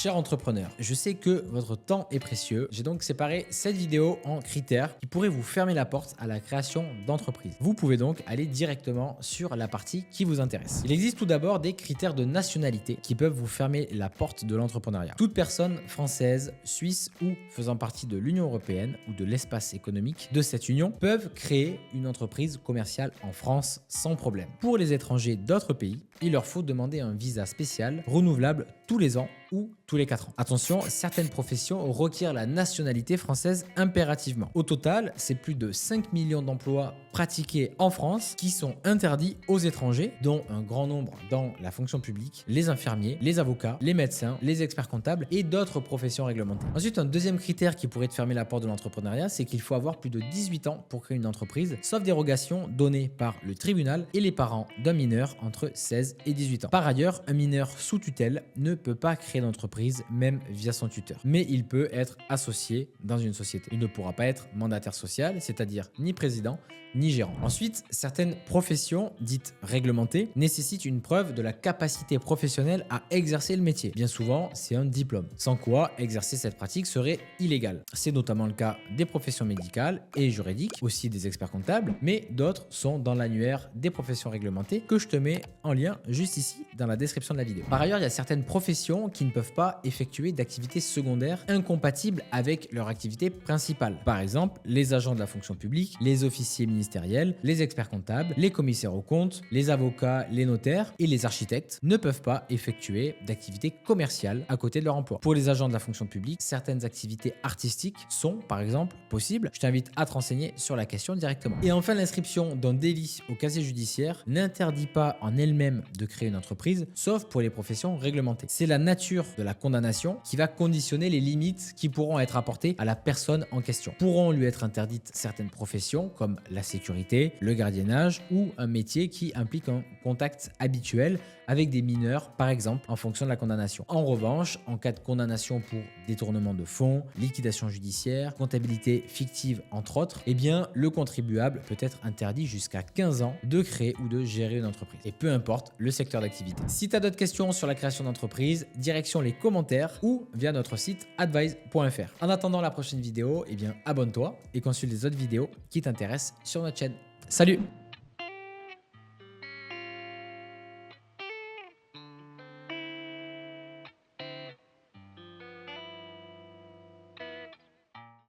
Cher entrepreneur, je sais que votre temps est précieux. J'ai donc séparé cette vidéo en critères qui pourraient vous fermer la porte à la création d'entreprise. Vous pouvez donc aller directement sur la partie qui vous intéresse. Il existe tout d'abord des critères de nationalité qui peuvent vous fermer la porte de l'entrepreneuriat. Toute personne française, suisse ou faisant partie de l'Union européenne ou de l'espace économique de cette union peuvent créer une entreprise commerciale en France sans problème. Pour les étrangers d'autres pays, il leur faut demander un visa spécial renouvelable tous les ans ou tous les 4 ans. Attention, certaines professions requièrent la nationalité française impérativement. Au total, c'est plus de 5 millions d'emplois pratiqués en France qui sont interdits aux étrangers, dont un grand nombre dans la fonction publique, les infirmiers, les avocats, les médecins, les experts comptables et d'autres professions réglementées. Ensuite, un deuxième critère qui pourrait te fermer la porte de l'entrepreneuriat, c'est qu'il faut avoir plus de 18 ans pour créer une entreprise, sauf dérogation donnée par le tribunal et les parents d'un mineur entre 16 et 18 ans. Par ailleurs, un mineur sous tutelle ne peut pas créer d'entreprise même via son tuteur, mais il peut être associé dans une société. Il ne pourra pas être mandataire social, c'est-à-dire ni président ni gérant. Ensuite, certaines professions dites réglementées nécessitent une preuve de la capacité professionnelle à exercer le métier. Bien souvent, c'est un diplôme, sans quoi exercer cette pratique serait illégal. C'est notamment le cas des professions médicales et juridiques, aussi des experts comptables, mais d'autres sont dans l'annuaire des professions réglementées que je te mets en lien juste ici dans la description de la vidéo. Par ailleurs, il y a certaines professions qui ne peuvent pas effectuer d'activités secondaires incompatibles avec leur activité principale. Par exemple, les agents de la fonction publique, les officiers ministériels, les experts comptables, les commissaires aux comptes, les avocats, les notaires et les architectes ne peuvent pas effectuer d'activités commerciales à côté de leur emploi. Pour les agents de la fonction publique, certaines activités artistiques sont par exemple possibles. Je t'invite à te renseigner sur la question directement. Et enfin, l'inscription d'un délit au casier judiciaire n'interdit pas en elle-même de créer une entreprise, sauf pour les professions réglementées. C'est la nature de la condamnation qui va conditionner les limites qui pourront être apportées à la personne en question. Pourront lui être interdites certaines professions comme la sécurité, le gardiennage ou un métier qui implique un contact habituel avec des mineurs, par exemple, en fonction de la condamnation. En revanche, en cas de condamnation pour détournement de fonds, liquidation judiciaire, comptabilité fictive, entre autres, eh bien, le contribuable peut être interdit jusqu'à 15 ans de créer ou de gérer une entreprise. Et peu importe le secteur d'activité. Si tu as d'autres questions sur la création d'entreprise, direction les commentaires ou via notre site advice.fr. En attendant la prochaine vidéo, eh bien, abonne-toi et consulte les autres vidéos qui t'intéressent sur notre chaîne. Salut!